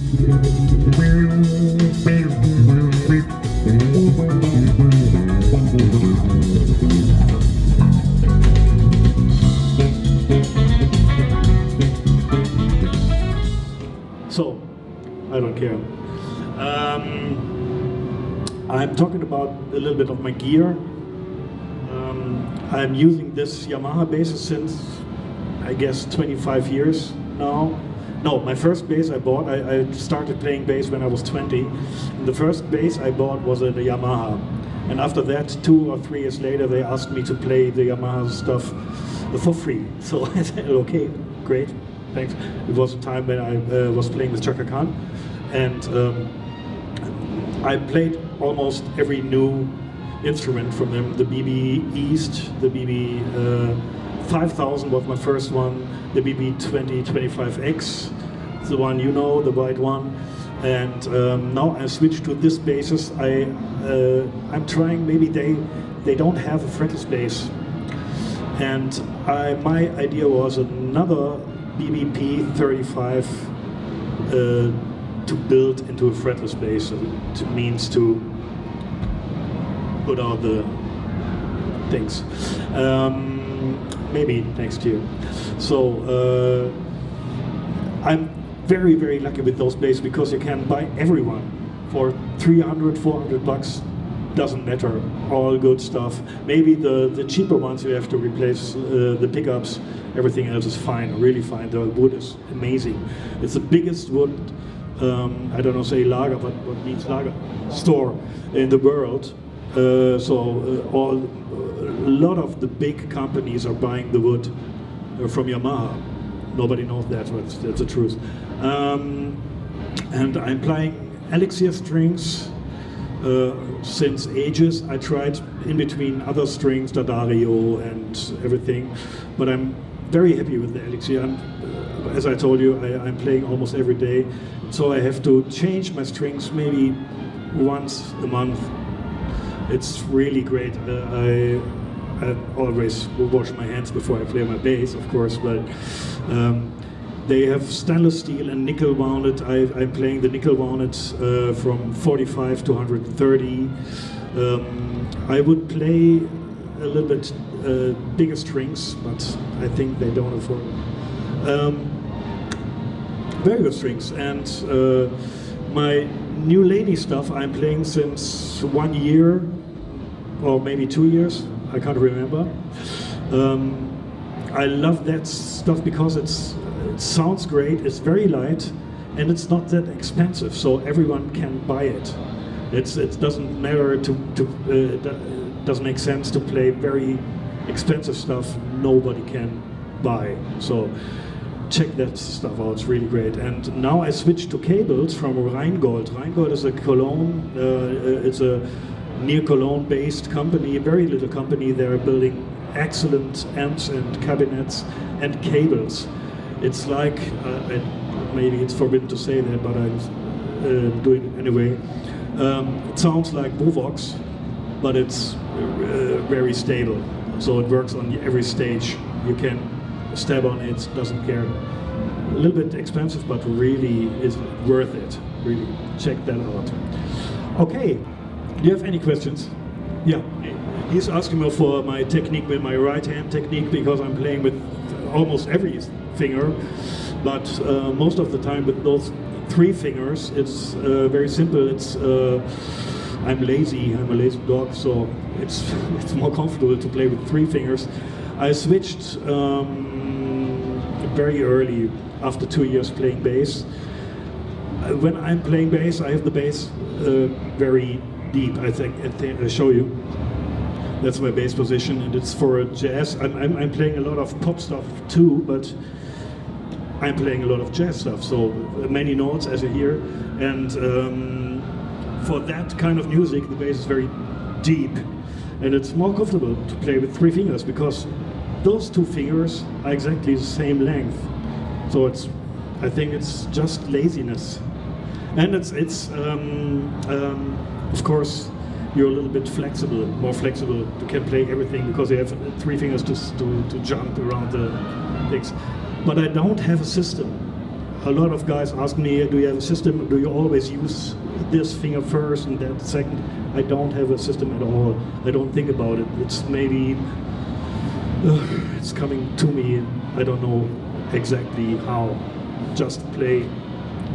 So, I don't care. I'm talking about a little bit of my gear. I'm using this Yamaha bass since, I guess, 25 years now. No, my first bass I bought, I started playing bass when I was 20. And the first bass I bought was a Yamaha. And after that, 2 or 3 years later, they asked me to play the Yamaha stuff for free. So I said, okay, great, thanks. It was a time when I was playing with Chaka Khan. And I played almost every new instrument from them. The BB East, the BB 5000 was my first one, the BB 2025X, the one you know, the white one. And now I switched to this basses. I'm trying, maybe they don't have a fretless bass. And my idea was another BBP 35 to build into a fretless bass. It means to put out the things. Maybe next year. So I'm very, very lucky with those basses because you can buy everyone for 300, 400 bucks. Doesn't matter, all good stuff. Maybe the cheaper ones you have to replace the pickups. Everything else is fine, really fine. The wood is amazing. It's the biggest wood, I don't know, say lager, but what means lager? Store in the world. A lot of the big companies are buying the wood from Yamaha. Nobody knows that, but that's the truth. And I'm playing Elixir strings since ages. I tried in between other strings, D'Addario and everything, but I'm very happy with the Elixir. As I told you, I'm playing almost every day, so I have to change my strings maybe once a month. It's really great. I always wash my hands before I play my bass, of course, but they have stainless steel and nickel wounded. I'm playing the nickel wounded from 45 to 130. I would play a little bit bigger strings, but I think they don't afford it. Very good strings, and my new lady stuff I'm playing since 1 year or maybe 2 years, I can't remember. I love that stuff because it sounds great, it's very light, and it's not that expensive, so everyone can buy it. It doesn't matter it doesn't make sense to play very expensive stuff nobody can buy. So check that stuff out, it's really great. And now I switched to cables from Rheingold. Rheingold is a Cologne, it's a near Cologne based company, a very little company. They're building excellent amps and cabinets and cables. It's like, maybe it's forbidden to say that, but I'm doing it anyway. It sounds like Vovox, but it's very stable. So it works on every stage. You can stab on it, doesn't care. A little bit expensive, but really is worth it. Really, check that out. Okay, do you have any questions? Yeah, he's asking me for my technique with my right hand technique because I'm playing with almost every finger, but most of the time with those 3 fingers, it's very simple. It's I'm lazy. I'm a lazy dog, so it's more comfortable to play with 3 fingers. I switched very early after 2 years playing bass. When I'm playing bass, I have the bass very deep. I think I'll show you. That's my bass position, and it's for jazz. I'm playing a lot of pop stuff too, but I'm playing a lot of jazz stuff, so many notes as you hear. And for that kind of music, the bass is very deep, and it's more comfortable to play with 3 fingers because those 2 fingers are exactly the same length. So I think it's just laziness, and it's of course you're a little bit flexible, more flexible. You can play everything because you have 3 fingers to jump around the things. But I don't have a system. a lot of guys ask me, do you have a system? Do you always use this finger first and that second? I don't have a system at all. I don't think about it. It's maybe, it's coming to me. I don't know exactly how. Just play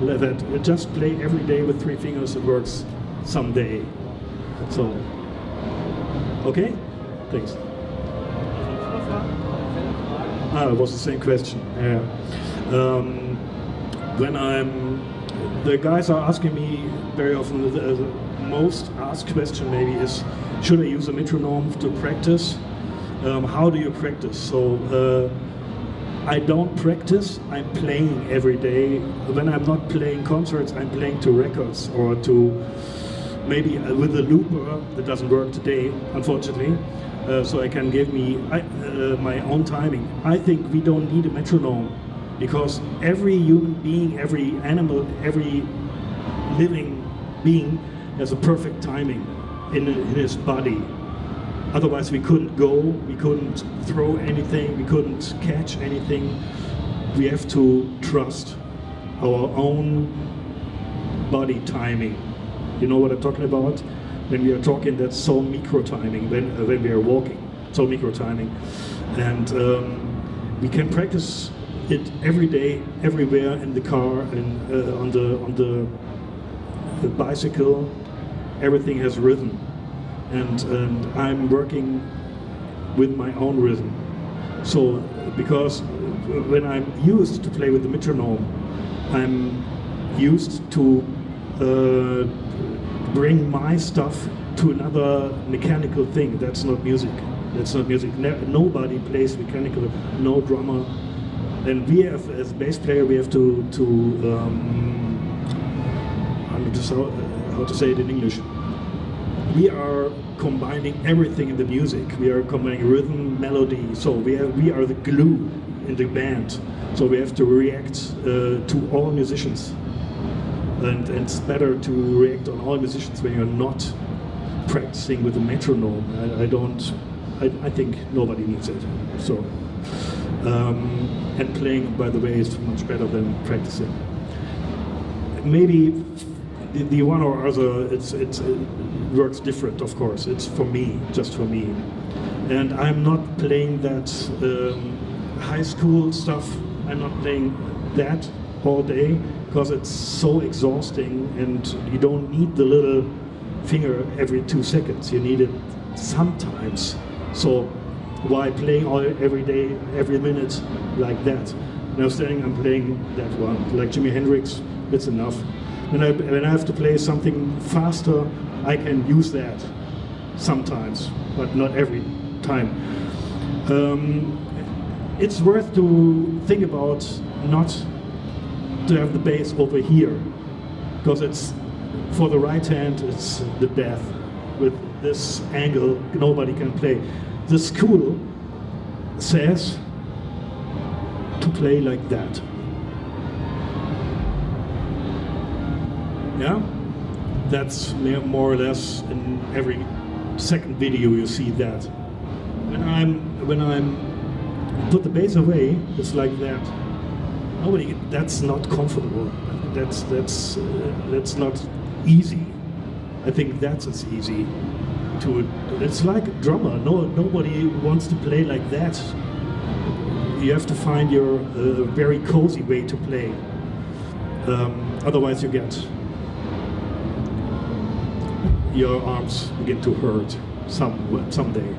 that. Just play every day with 3 fingers. It works someday. So, okay? Thanks. It was the same question. Yeah. The guys are asking me very often, the most asked question maybe is, should I use a metronome to practice? How do you practice? So I don't practice, I'm playing every day. When I'm not playing concerts, I'm playing to records or to maybe with a looper that doesn't work today, unfortunately. So I can give me my own timing. I think we don't need a metronome because every human being, every animal, every living being has a perfect timing in his body. Otherwise we couldn't go, we couldn't throw anything, we couldn't catch anything. We have to trust our own body timing. You know what I'm talking about? When we are talking, that's so micro timing. When we are walking, so micro timing, and we can practice it every day, everywhere, in the car and on the bicycle. Everything has rhythm, and I'm working with my own rhythm. So because when I'm used to play with the metronome, I'm used to bring my stuff to another mechanical thing. That's not music. That's not music. Nobody plays mechanical, no drummer. And we have, as a bass player, we have to how to say it in English. We are combining everything in the music. We are combining rhythm, melody. So we are the glue in the band. So we have to react to all musicians. And it's better to react on all musicians when you're not practicing with a metronome. I think nobody needs it. So, and playing, by the way, is much better than practicing. Maybe the one or other, it works different, of course. It's for me, just for me. And I'm not playing that high school stuff. I'm not playing that all day, because it's so exhausting and you don't need the little finger every 2 seconds. You need it sometimes. So why playing every day, every minute like that? Now I'm playing that one, like Jimi Hendrix, it's enough. When I have to play something faster, I can use that sometimes, but not every time. It's worth to think about not to have the bass over here, because it's for the right hand, it's the death. With this angle, nobody can play. The school says to play like that. Yeah, that's more or less in every second video you see that. When I'm put the bass away, it's like that. That's not comfortable. That's not easy. I think that's easy. It's like a drummer. Nobody wants to play like that. You have to find your very cozy way to play. Otherwise, your arms begin to hurt someday.